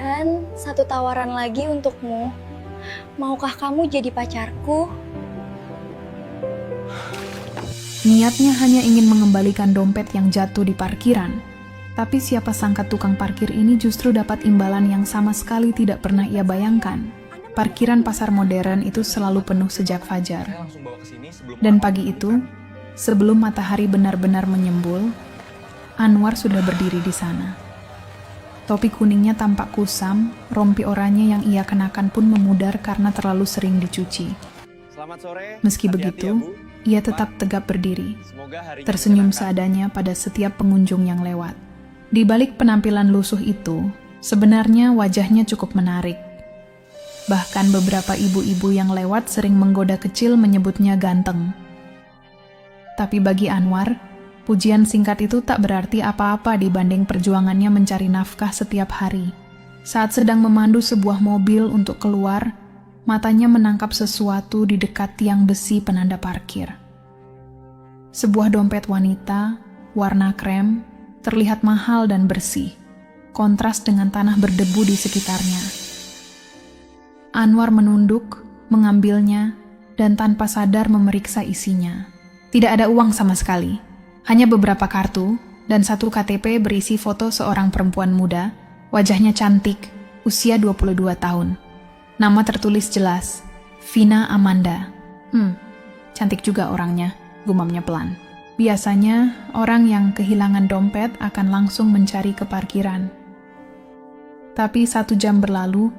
Dan satu tawaran lagi untukmu. Maukah kamu jadi pacarku? Niatnya hanya ingin mengembalikan dompet yang jatuh di parkiran. Tapi siapa sangka tukang parkir ini justru dapat imbalan yang sama sekali tidak pernah ia bayangkan. Parkiran pasar modern itu selalu penuh sejak fajar. Dan pagi itu, sebelum matahari benar-benar menyembul, Anwar sudah berdiri di sana. Topi kuningnya tampak kusam, rompi oranye yang ia kenakan pun memudar karena terlalu sering dicuci. Selamat sore. Meski Hati-hati begitu, ya, Bu. ia tetap tegap berdiri, Semoga harinya tersenyum menyenangkan. seadanya pada setiap pengunjung yang lewat. Di balik penampilan lusuh itu, sebenarnya wajahnya cukup menarik. Bahkan beberapa ibu-ibu yang lewat sering menggoda kecil menyebutnya ganteng. Tapi bagi Anwar, pujian singkat itu tak berarti apa-apa dibanding perjuangannya mencari nafkah setiap hari. Saat sedang memandu sebuah mobil untuk keluar, matanya menangkap sesuatu di dekat tiang besi penanda parkir. Sebuah dompet wanita, warna krem, terlihat mahal dan bersih, kontras dengan tanah berdebu di sekitarnya. Anwar menunduk, mengambilnya, dan tanpa sadar memeriksa isinya. Tidak ada uang sama sekali. Hanya beberapa kartu dan satu KTP berisi foto seorang perempuan muda, wajahnya cantik, usia 22 tahun. Nama tertulis jelas, Vina Amanda. Cantik juga orangnya, gumamnya pelan. Biasanya, orang yang kehilangan dompet akan langsung mencari ke parkiran. Tapi 1 jam berlalu,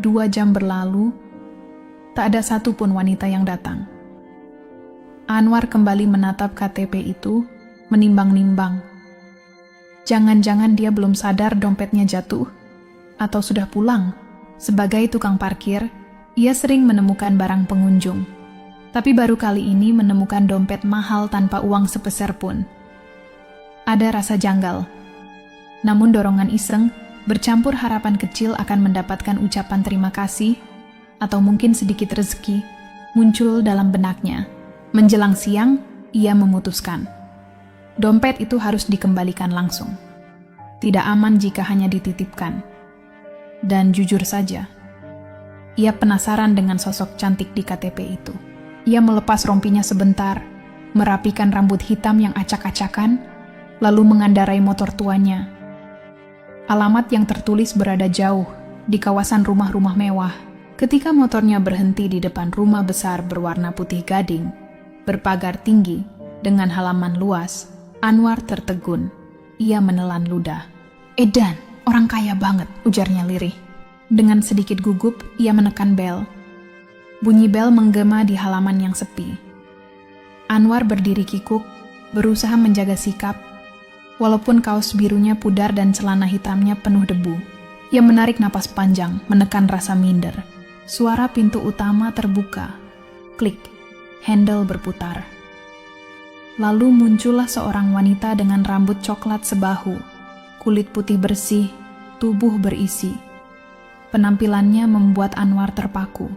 2 jam berlalu, tak ada satupun wanita yang datang. Anwar kembali menatap KTP itu, menimbang-nimbang. Jangan-jangan dia belum sadar dompetnya jatuh, atau sudah pulang. Sebagai tukang parkir, ia sering menemukan barang pengunjung. Tapi baru kali ini menemukan dompet mahal tanpa uang sepeser pun. Ada rasa janggal. Namun dorongan iseng, bercampur harapan kecil akan mendapatkan ucapan terima kasih, atau mungkin sedikit rezeki, muncul dalam benaknya. Menjelang siang, ia memutuskan. Dompet itu harus dikembalikan langsung. Tidak aman jika hanya dititipkan. Dan jujur saja, ia penasaran dengan sosok cantik di KTP itu. Ia melepas rompinya sebentar, merapikan rambut hitam yang acak-acakan, lalu mengendarai motor tuanya. Alamat yang tertulis berada jauh, di kawasan rumah-rumah mewah. Ketika motornya berhenti di depan rumah besar berwarna putih gading, berpagar tinggi, dengan halaman luas, Anwar tertegun. Ia menelan ludah. "Edan, orang kaya banget," ujarnya lirih. Dengan sedikit gugup, ia menekan bel. Bunyi bel menggema di halaman yang sepi. Anwar berdiri kikuk, berusaha menjaga sikap, walaupun kaos birunya pudar dan celana hitamnya penuh debu. Ia menarik napas panjang, menekan rasa minder. Suara pintu utama terbuka. Klik, handle berputar. Lalu muncullah seorang wanita dengan rambut coklat sebahu, kulit putih bersih, tubuh berisi. Penampilannya membuat Anwar terpaku.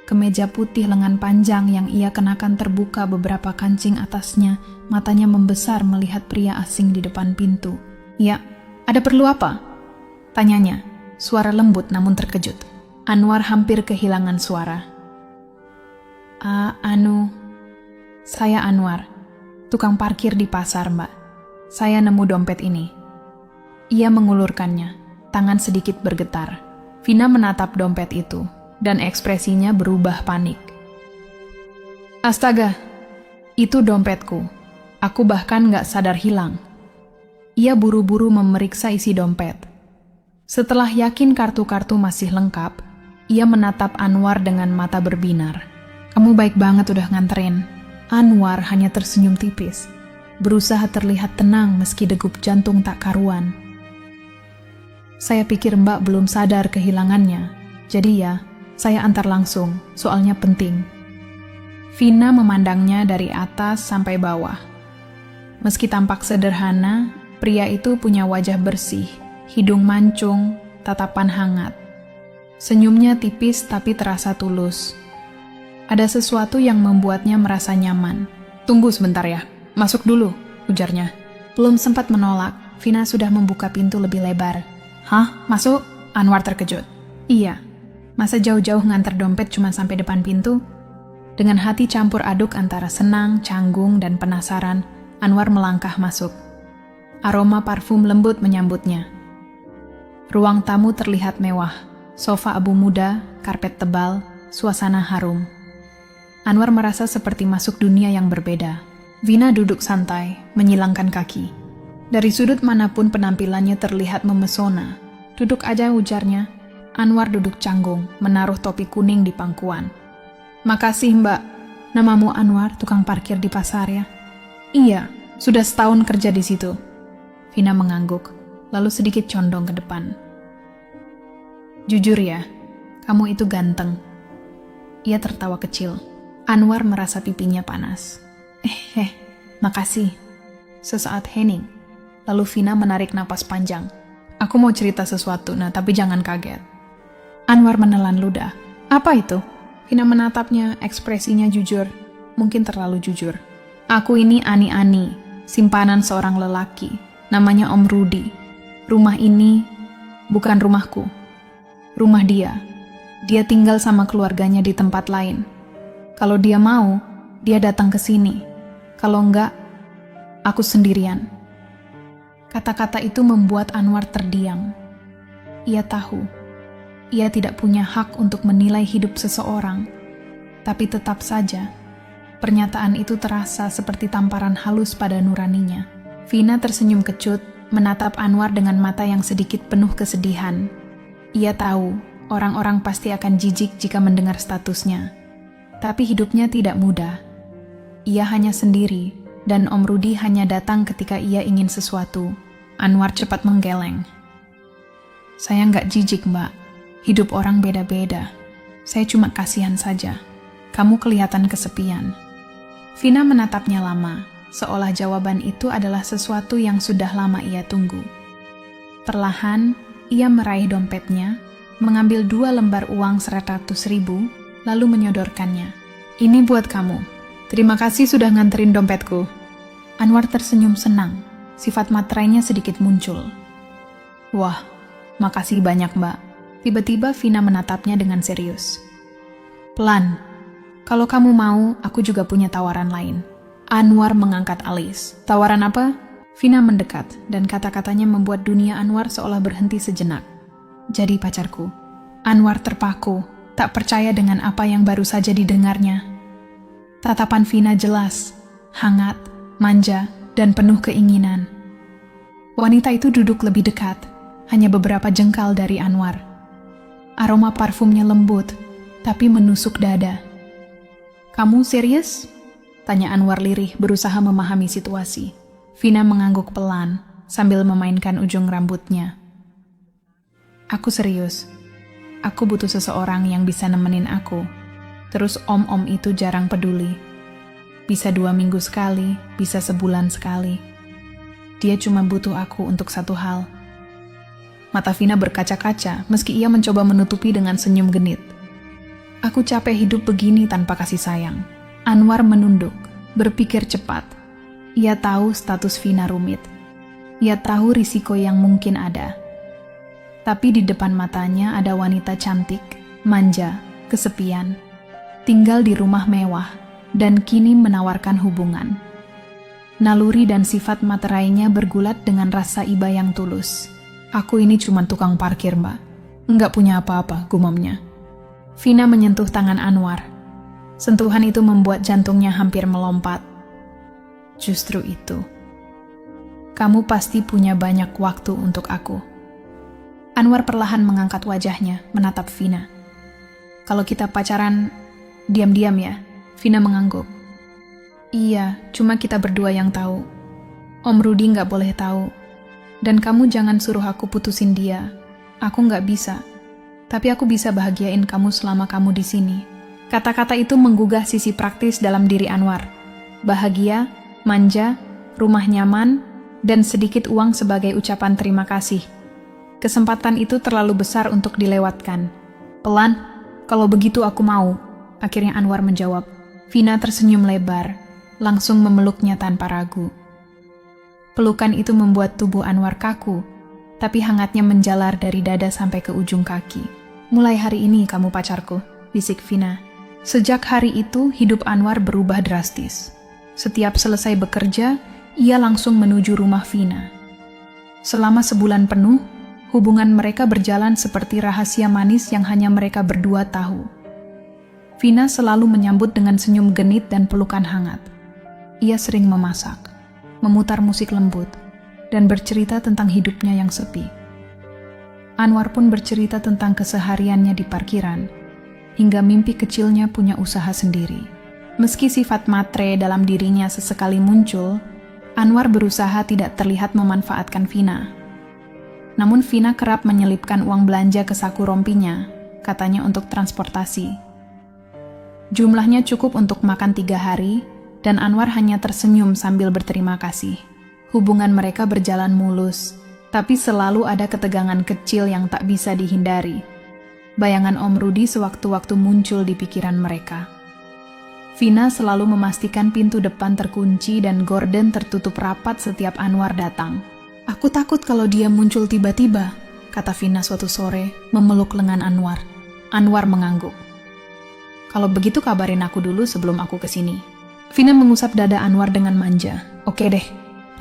Kemeja putih lengan panjang yang ia kenakan terbuka beberapa kancing atasnya, matanya membesar melihat pria asing di depan pintu. "Ya, ada perlu apa?" tanyanya, suara lembut namun terkejut. Anwar hampir kehilangan suara. Saya Anwar. Tukang parkir di pasar, Mbak. Saya nemu dompet ini." Ia mengulurkannya, tangan sedikit bergetar. Vina menatap dompet itu, dan ekspresinya berubah panik. "Astaga, itu dompetku. Aku bahkan gak sadar hilang." Ia buru-buru memeriksa isi dompet. Setelah yakin kartu-kartu masih lengkap, ia menatap Anwar dengan mata berbinar. "Kamu baik banget udah nganterin." Anwar hanya tersenyum tipis, berusaha terlihat tenang meski degup jantung tak karuan. "Saya pikir Mbak belum sadar kehilangannya, jadi ya, saya antar langsung, soalnya penting." Vina memandangnya dari atas sampai bawah. Meski tampak sederhana, pria itu punya wajah bersih, hidung mancung, tatapan hangat. Senyumnya tipis tapi terasa tulus. Ada sesuatu yang membuatnya merasa nyaman. "Tunggu sebentar ya, masuk dulu," ujarnya. Belum sempat menolak, Vina sudah membuka pintu lebih lebar. "Hah? Masuk?" Anwar terkejut. Iya, masa jauh-jauh nganter dompet cuma sampai depan pintu? Dengan hati campur aduk antara senang, canggung, dan penasaran, Anwar melangkah masuk. Aroma parfum lembut menyambutnya. Ruang tamu terlihat mewah, sofa abu muda, karpet tebal, suasana harum. Anwar merasa seperti masuk dunia yang berbeda. Vina duduk santai, menyilangkan kaki. Dari sudut manapun penampilannya terlihat memesona. Duduk aja, ujarnya. Anwar duduk canggung, menaruh topi kuning di pangkuan. Makasih, Mbak. Namamu Anwar, tukang parkir di pasar ya? Iya, sudah setahun kerja di situ. Vina mengangguk, lalu sedikit condong ke depan. Jujur ya, kamu itu ganteng. Ia tertawa kecil. Anwar merasa pipinya panas. Makasih. Sesaat hening. Lalu Vina menarik napas panjang. Aku mau cerita sesuatu, tapi jangan kaget. Anwar menelan ludah. Apa itu? Vina menatapnya, ekspresinya jujur. Mungkin terlalu jujur. Aku ini Ani-Ani, simpanan seorang lelaki. Namanya Om Rudi. Rumah ini bukan rumahku. Rumah dia. Dia tinggal sama keluarganya di tempat lain. Kalau dia mau, dia datang ke sini. Kalau enggak, aku sendirian. Kata-kata itu membuat Anwar terdiam. Ia tahu, ia tidak punya hak untuk menilai hidup seseorang. Tapi tetap saja, pernyataan itu terasa seperti tamparan halus pada nuraninya. Vina tersenyum kecut, menatap Anwar dengan mata yang sedikit penuh kesedihan. Ia tahu, orang-orang pasti akan jijik jika mendengar statusnya. Tapi hidupnya tidak mudah. Ia hanya sendiri, dan Om Rudi hanya datang ketika ia ingin sesuatu. Anwar cepat menggeleng. Saya nggak jijik, Mbak. Hidup orang beda-beda. Saya cuma kasihan saja. Kamu kelihatan kesepian. Vina menatapnya lama, seolah jawaban itu adalah sesuatu yang sudah lama ia tunggu. Perlahan, ia meraih dompetnya, mengambil 2 lembar uang 100.000, lalu menyodorkannya. Ini buat kamu. Terima kasih sudah nganterin dompetku. Anwar tersenyum senang. Sifat materainya sedikit muncul. Wah, makasih banyak, Mbak. Tiba-tiba Vina menatapnya dengan serius. Pelan. Kalau kamu mau, aku juga punya tawaran lain. Anwar mengangkat alis. Tawaran apa? Vina mendekat, dan kata-katanya membuat dunia Anwar seolah berhenti sejenak. Jadi pacarku. Anwar terpaku. Tak percaya dengan apa yang baru saja didengarnya. Tatapan Vina jelas, hangat, manja, dan penuh keinginan. Wanita itu duduk lebih dekat, hanya beberapa jengkal dari Anwar. Aroma parfumnya lembut, tapi menusuk dada. Kamu serius? Tanya Anwar lirih, berusaha memahami situasi. Vina mengangguk pelan, sambil memainkan ujung rambutnya. Aku serius. Aku butuh seseorang yang bisa nemenin aku. Terus om-om itu jarang peduli. Bisa 2 minggu sekali, bisa sebulan sekali. Dia cuma butuh aku untuk satu hal. Mata Vina berkaca-kaca, meski ia mencoba menutupi dengan senyum genit. Aku capek hidup begini tanpa kasih sayang. Anwar menunduk, berpikir cepat. Ia tahu status Vina rumit. Ia tahu risiko yang mungkin ada. Tapi di depan matanya ada wanita cantik, manja, kesepian, tinggal di rumah mewah, dan kini menawarkan hubungan. Naluri dan sifat materainya bergulat dengan rasa iba yang tulus. Aku ini cuma tukang parkir, Mbak. Enggak punya apa-apa, gumamnya. Vina menyentuh tangan Anwar. Sentuhan itu membuat jantungnya hampir melompat. Justru itu. Kamu pasti punya banyak waktu untuk aku. Anwar perlahan mengangkat wajahnya, menatap Vina. Kalau kita pacaran, diam-diam ya? Vina mengangguk. Iya, cuma kita berdua yang tahu. Om Rudi nggak boleh tahu. Dan kamu jangan suruh aku putusin dia. Aku nggak bisa. Tapi aku bisa bahagiain kamu selama kamu di sini. Kata-kata itu menggugah sisi praktis dalam diri Anwar. Bahagia, manja, rumah nyaman, dan sedikit uang sebagai ucapan terima kasih. Kesempatan itu terlalu besar untuk dilewatkan. Pelan, kalau begitu aku mau. Akhirnya Anwar menjawab. Vina tersenyum lebar, langsung memeluknya tanpa ragu. Pelukan itu membuat tubuh Anwar kaku, tapi hangatnya menjalar dari dada sampai ke ujung kaki. "Mulai hari ini kamu pacarku," bisik Vina. Sejak hari itu, hidup Anwar berubah drastis. Setiap selesai bekerja, ia langsung menuju rumah Vina. Selama sebulan penuh, hubungan mereka berjalan seperti rahasia manis yang hanya mereka berdua tahu. Vina selalu menyambut dengan senyum genit dan pelukan hangat. Ia sering memasak, memutar musik lembut, dan bercerita tentang hidupnya yang sepi. Anwar pun bercerita tentang kesehariannya di parkiran, hingga mimpi kecilnya punya usaha sendiri. Meski sifat matre dalam dirinya sesekali muncul, Anwar berusaha tidak terlihat memanfaatkan Vina. Namun Vina kerap menyelipkan uang belanja ke saku rompinya, katanya untuk transportasi. Jumlahnya cukup untuk makan 3 hari, dan Anwar hanya tersenyum sambil berterima kasih. Hubungan mereka berjalan mulus, tapi selalu ada ketegangan kecil yang tak bisa dihindari. Bayangan Om Rudi sewaktu-waktu muncul di pikiran mereka. Vina selalu memastikan pintu depan terkunci dan gorden tertutup rapat setiap Anwar datang. "Aku takut kalau dia muncul tiba-tiba," kata Vina suatu sore, memeluk lengan Anwar. Anwar mengangguk. "Kalau begitu kabarin aku dulu sebelum aku kesini." Vina mengusap dada Anwar dengan manja. "Oke deh."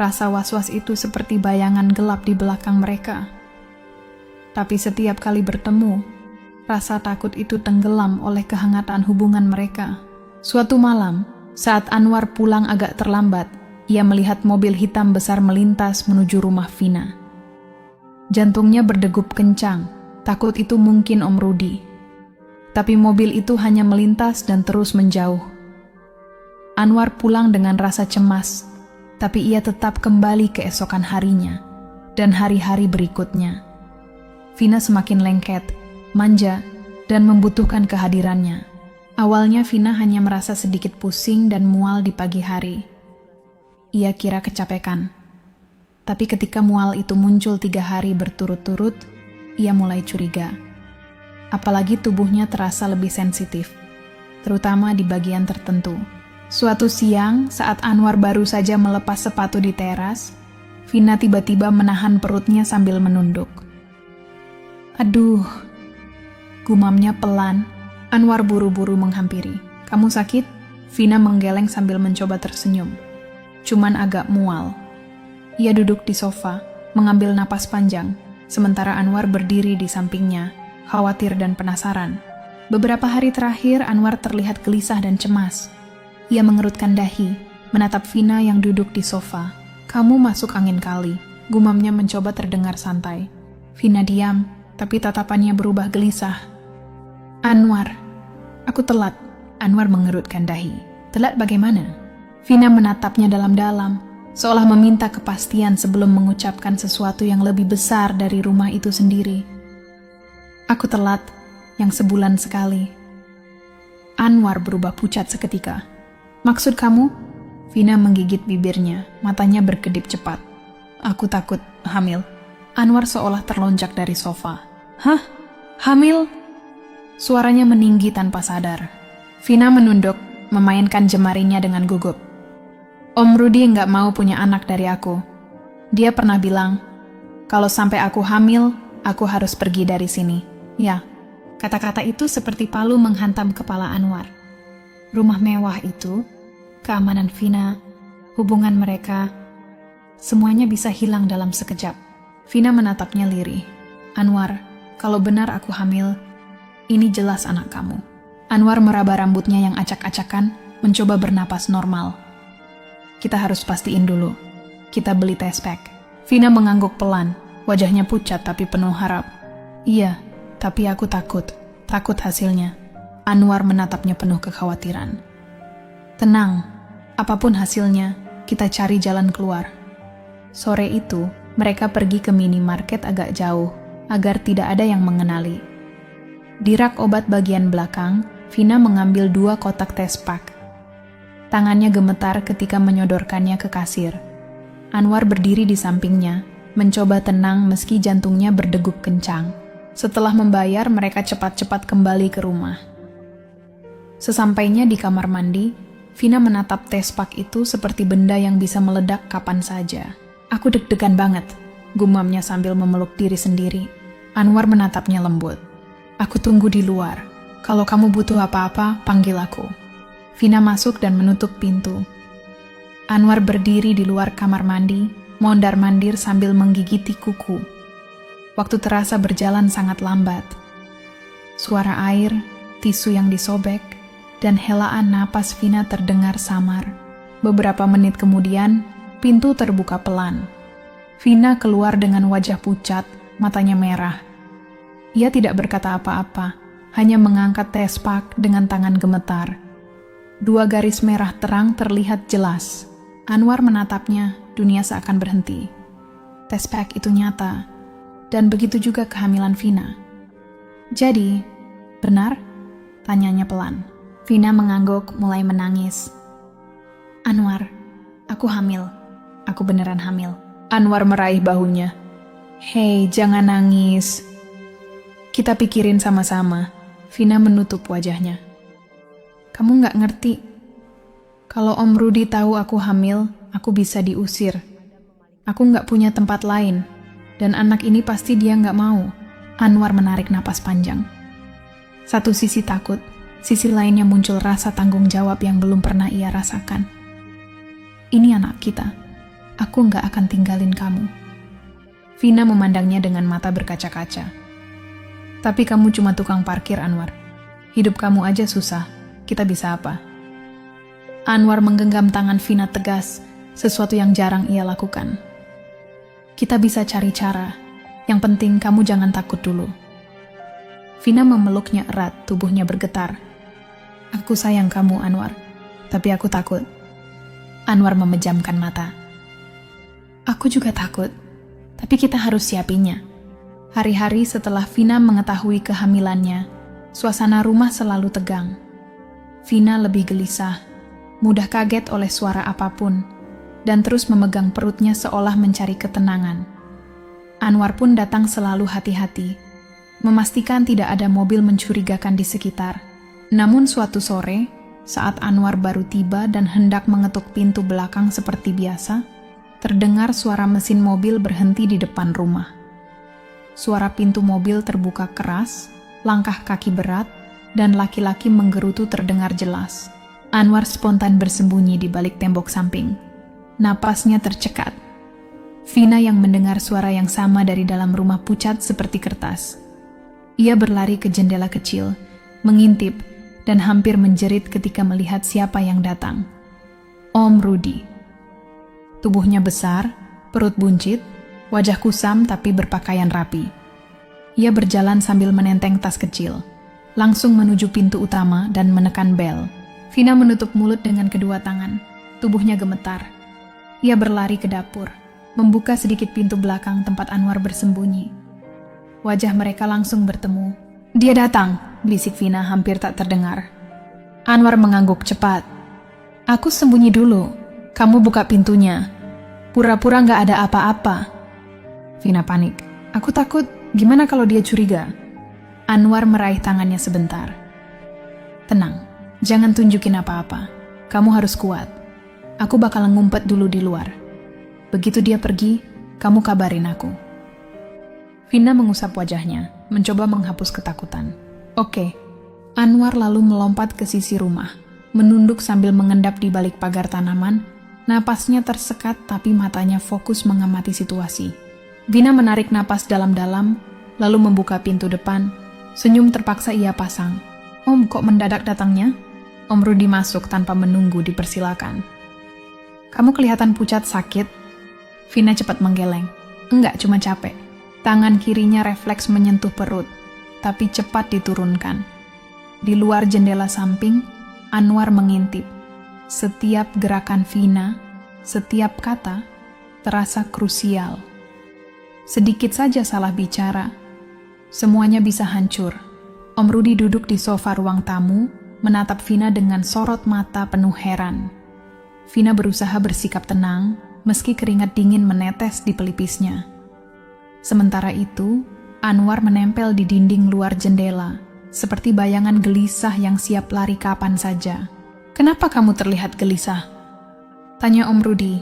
Rasa was-was itu seperti bayangan gelap di belakang mereka. Tapi setiap kali bertemu, rasa takut itu tenggelam oleh kehangatan hubungan mereka. Suatu malam, saat Anwar pulang agak terlambat, ia melihat mobil hitam besar melintas menuju rumah Vina. Jantungnya berdegup kencang, takut itu mungkin Om Rudi. Tapi mobil itu hanya melintas dan terus menjauh. Anwar pulang dengan rasa cemas, tapi ia tetap kembali keesokan harinya dan hari-hari berikutnya. Vina semakin lengket, manja, dan membutuhkan kehadirannya. Awalnya Vina hanya merasa sedikit pusing dan mual di pagi hari. Ia kira kecapekan. Tapi ketika mual itu muncul 3 hari berturut-turut, ia mulai curiga. Apalagi tubuhnya terasa lebih sensitif, terutama di bagian tertentu. Suatu siang, saat Anwar baru saja melepas sepatu di teras, Vina tiba-tiba menahan perutnya sambil menunduk. "Aduh," gumamnya pelan. Anwar buru-buru menghampiri. "Kamu sakit?" Vina menggeleng sambil mencoba tersenyum. "Cuman agak mual." Ia duduk di sofa, mengambil napas panjang, sementara Anwar berdiri di sampingnya, khawatir dan penasaran. Beberapa hari terakhir, Anwar terlihat gelisah dan cemas. Ia mengerutkan dahi, menatap Vina yang duduk di sofa. "Kamu masuk angin kali," gumamnya mencoba terdengar santai. Vina diam, tapi tatapannya berubah gelisah. "Anwar, aku telat." Anwar mengerutkan dahi. "Telat bagaimana?" Vina menatapnya dalam-dalam, seolah meminta kepastian sebelum mengucapkan sesuatu yang lebih besar dari rumah itu sendiri. "Aku telat, yang sebulan sekali." Anwar berubah pucat seketika. "Maksud kamu?" Vina menggigit bibirnya, matanya berkedip cepat. "Aku takut hamil." Anwar seolah terlonjak dari sofa. "Hah? Hamil?" Suaranya meninggi tanpa sadar. Vina menunduk, memainkan jemarinya dengan gugup. "Om Rudi nggak mau punya anak dari aku. Dia pernah bilang, kalau sampai aku hamil, aku harus pergi dari sini." Ya, kata-kata itu seperti palu menghantam kepala Anwar. Rumah mewah itu, keamanan Vina, hubungan mereka, semuanya bisa hilang dalam sekejap. Vina menatapnya lirih. "Anwar, kalau benar aku hamil, ini jelas anak kamu." Anwar meraba rambutnya yang acak-acakan, mencoba bernapas normal. "Kita harus pastiin dulu. Kita beli test pack." Vina mengangguk pelan, wajahnya pucat tapi penuh harap. "Iya, tapi aku takut hasilnya." Anwar menatapnya penuh kekhawatiran. "Tenang, apapun hasilnya, kita cari jalan keluar." Sore itu, mereka pergi ke minimarket agak jauh, agar tidak ada yang mengenali. Di rak obat bagian belakang, Vina mengambil 2 kotak test pack. Tangannya gemetar ketika menyodorkannya ke kasir. Anwar berdiri di sampingnya, mencoba tenang meski jantungnya berdegup kencang. Setelah membayar, mereka cepat-cepat kembali ke rumah. Sesampainya di kamar mandi, Vina menatap test pack itu seperti benda yang bisa meledak kapan saja. "Aku deg-degan banget." gumamnya sambil memeluk diri sendiri. Anwar menatapnya lembut. Aku tunggu di luar. Kalau kamu butuh apa-apa, panggil aku. Vina masuk dan menutup pintu. Anwar berdiri di luar kamar mandi, mondar-mandir sambil menggigiti kuku. Waktu terasa berjalan sangat lambat. Suara air, tisu yang disobek, dan helaan napas Vina terdengar samar. Beberapa menit kemudian, pintu terbuka pelan. Vina keluar dengan wajah pucat, matanya merah. Ia tidak berkata apa-apa, hanya mengangkat tespak dengan tangan gemetar. 2 garis merah terang terlihat jelas. Anwar menatapnya, dunia seakan berhenti. Tespak itu nyata, dan begitu juga kehamilan Vina. Jadi, benar? Tanyanya pelan. Vina mengangguk, mulai menangis. Anwar, aku hamil. Aku beneran hamil. Anwar meraih bahunya. Hei, jangan nangis. Kita pikirin sama-sama. Vina menutup wajahnya. Kamu nggak ngerti. Kalau Om Rudi tahu aku hamil, aku bisa diusir. Aku nggak punya tempat lain, dan anak ini pasti dia nggak mau. Anwar menarik napas panjang. Satu sisi takut, sisi lainnya muncul rasa tanggung jawab yang belum pernah ia rasakan. Ini anak kita. Aku nggak akan tinggalin kamu. Vina memandangnya dengan mata berkaca-kaca. Tapi kamu cuma tukang parkir, Anwar. Hidup kamu aja susah. Kita bisa apa? Anwar menggenggam tangan Vina tegas, sesuatu yang jarang ia lakukan. Kita bisa cari cara. Yang penting kamu jangan takut dulu. Vina memeluknya erat, tubuhnya bergetar. Aku sayang kamu, Anwar. Tapi aku takut. Anwar memejamkan mata. Aku juga takut. Tapi kita harus siapinya. Hari-hari setelah Vina mengetahui kehamilannya, suasana rumah selalu tegang. Vina lebih gelisah, mudah kaget oleh suara apapun, dan terus memegang perutnya seolah mencari ketenangan. Anwar pun datang selalu hati-hati, memastikan tidak ada mobil mencurigakan di sekitar. Namun suatu sore, saat Anwar baru tiba dan hendak mengetuk pintu belakang seperti biasa, terdengar suara mesin mobil berhenti di depan rumah. Suara pintu mobil terbuka keras, langkah kaki berat, dan laki-laki menggerutu terdengar jelas. Anwar spontan bersembunyi di balik tembok samping. Napasnya tercekat. Vina yang mendengar suara yang sama dari dalam rumah pucat seperti kertas. Ia berlari ke jendela kecil, mengintip, dan hampir menjerit ketika melihat siapa yang datang. Om Rudi. Tubuhnya besar, perut buncit, wajah kusam tapi berpakaian rapi. Ia berjalan sambil menenteng tas kecil, langsung menuju pintu utama dan menekan bel. Vina menutup mulut dengan kedua tangan, tubuhnya gemetar. Ia berlari ke dapur, membuka sedikit pintu belakang tempat Anwar bersembunyi. Wajah mereka langsung bertemu. Dia datang, bisik Vina hampir tak terdengar. Anwar mengangguk cepat. Aku sembunyi dulu, kamu buka pintunya. Pura-pura nggak ada apa-apa. Vina panik. Aku takut, gimana kalau dia curiga? Anwar meraih tangannya sebentar. Tenang, jangan tunjukin apa-apa. Kamu harus kuat. Aku bakal ngumpet dulu di luar. Begitu dia pergi, kamu kabarin aku. Vina mengusap wajahnya, mencoba menghapus ketakutan. Oke. Anwar lalu melompat ke sisi rumah, menunduk sambil mengendap di balik pagar tanaman. Napasnya tersekat tapi matanya fokus mengamati situasi. Vina menarik napas dalam-dalam, lalu membuka pintu depan. Senyum terpaksa ia pasang. Om, kok mendadak datangnya? Om Rudi masuk tanpa menunggu dipersilakan. Kamu kelihatan pucat sakit. Vina cepat menggeleng. Enggak, cuma capek. Tangan kirinya refleks menyentuh perut, tapi cepat diturunkan. Di luar jendela samping, Anwar mengintip. Setiap gerakan Vina, setiap kata, terasa krusial. Sedikit saja salah bicara, semuanya bisa hancur. Om Rudi duduk di sofa ruang tamu, menatap Vina dengan sorot mata penuh heran. Vina berusaha bersikap tenang, meski keringat dingin menetes di pelipisnya. Sementara itu, Anwar menempel di dinding luar jendela, seperti bayangan gelisah yang siap lari kapan saja. Kenapa kamu terlihat gelisah? Tanya Om Rudi,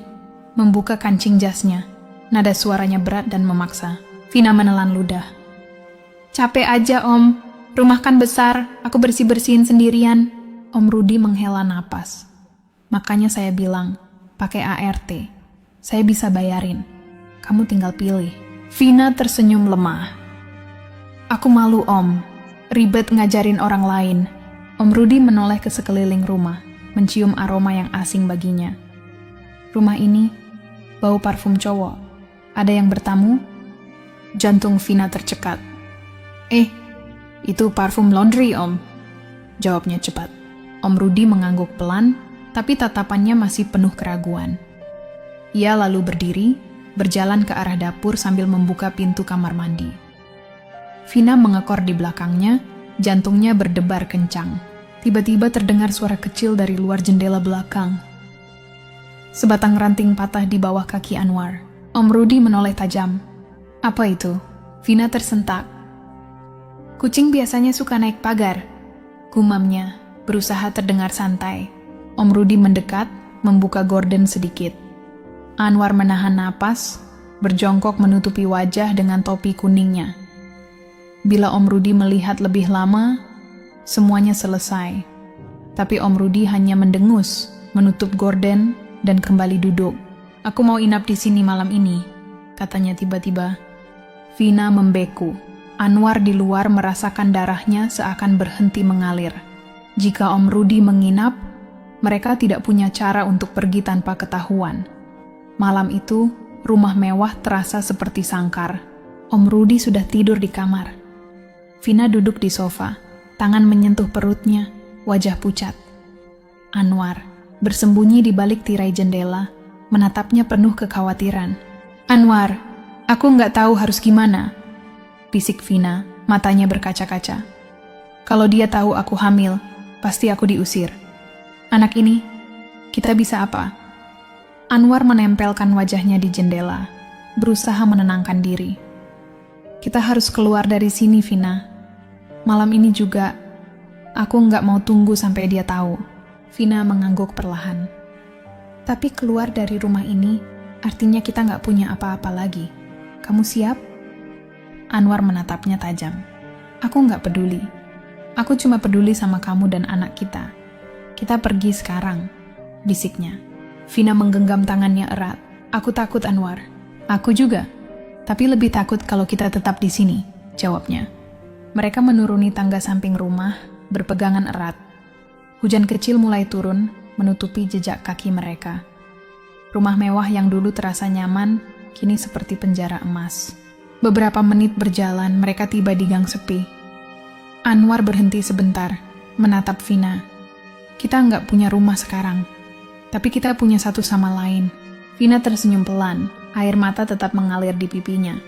membuka kancing jasnya. Nada suaranya berat dan memaksa. Vina menelan ludah. Capek aja om, rumah kan besar, aku bersih-bersihin sendirian. Om Rudi menghela napas. Makanya saya bilang, pakai ART. Saya bisa bayarin. Kamu tinggal pilih. Vina tersenyum lemah. Aku malu om, ribet ngajarin orang lain. Om Rudi menoleh ke sekeliling rumah, mencium aroma yang asing baginya. Rumah ini bau parfum cowok. Ada yang bertamu? Jantung Vina tercekat. Itu parfum laundry om. Jawabnya cepat. Om Rudi mengangguk pelan, tapi tatapannya masih penuh keraguan. Ia lalu berdiri, berjalan ke arah dapur sambil membuka pintu kamar mandi. Vina mengekor di belakangnya, jantungnya berdebar kencang. Tiba-tiba terdengar suara kecil dari luar jendela belakang. Sebatang ranting patah di bawah kaki Anwar. Om Rudi menoleh tajam. Apa itu? Vina tersentak. Kucing biasanya suka naik pagar, gumamnya, berusaha terdengar santai. Om Rudi mendekat, membuka gorden sedikit. Anwar menahan napas, berjongkok menutupi wajah dengan topi kuningnya. Bila Om Rudi melihat lebih lama, semuanya selesai. Tapi Om Rudi hanya mendengus, menutup gorden, dan kembali duduk. Aku mau inap di sini malam ini, katanya tiba-tiba. Vina membeku. Anwar di luar merasakan darahnya seakan berhenti mengalir. Jika Om Rudi menginap, mereka tidak punya cara untuk pergi tanpa ketahuan. Malam itu, rumah mewah terasa seperti sangkar. Om Rudi sudah tidur di kamar. Vina duduk di sofa, tangan menyentuh perutnya, wajah pucat. Anwar bersembunyi di balik tirai jendela, menatapnya penuh kekhawatiran. Anwar, aku nggak tahu harus gimana, bisik Vina, matanya berkaca-kaca. Kalau dia tahu aku hamil, pasti aku diusir. Anak ini, kita bisa apa? Anwar menempelkan wajahnya di jendela, berusaha menenangkan diri. Kita harus keluar dari sini, Vina. Malam ini juga, aku nggak mau tunggu sampai dia tahu. Vina mengangguk perlahan. Tapi keluar dari rumah ini, artinya kita nggak punya apa-apa lagi. Kamu siap? Anwar menatapnya tajam. Aku nggak peduli. Aku cuma peduli sama kamu dan anak kita. Kita pergi sekarang, bisiknya. Vina menggenggam tangannya erat. Aku takut, Anwar. Aku juga. Tapi lebih takut kalau kita tetap di sini, jawabnya. Mereka menuruni tangga samping rumah, berpegangan erat. Hujan kecil mulai turun, menutupi jejak kaki mereka. Rumah mewah yang dulu terasa nyaman, kini seperti penjara emas. Beberapa menit berjalan, mereka tiba di gang sepi. Anwar berhenti sebentar, menatap Vina. Kita nggak punya rumah sekarang, tapi kita punya satu sama lain. Vina tersenyum pelan, air mata tetap mengalir di pipinya.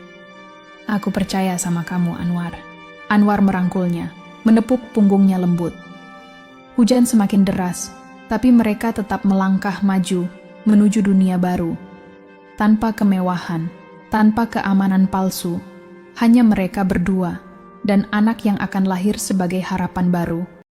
Aku percaya sama kamu, Anwar. Anwar merangkulnya, menepuk punggungnya lembut. Hujan semakin deras, tapi mereka tetap melangkah maju, menuju dunia baru. Tanpa kemewahan, tanpa keamanan palsu, hanya mereka berdua, dan anak yang akan lahir sebagai harapan baru.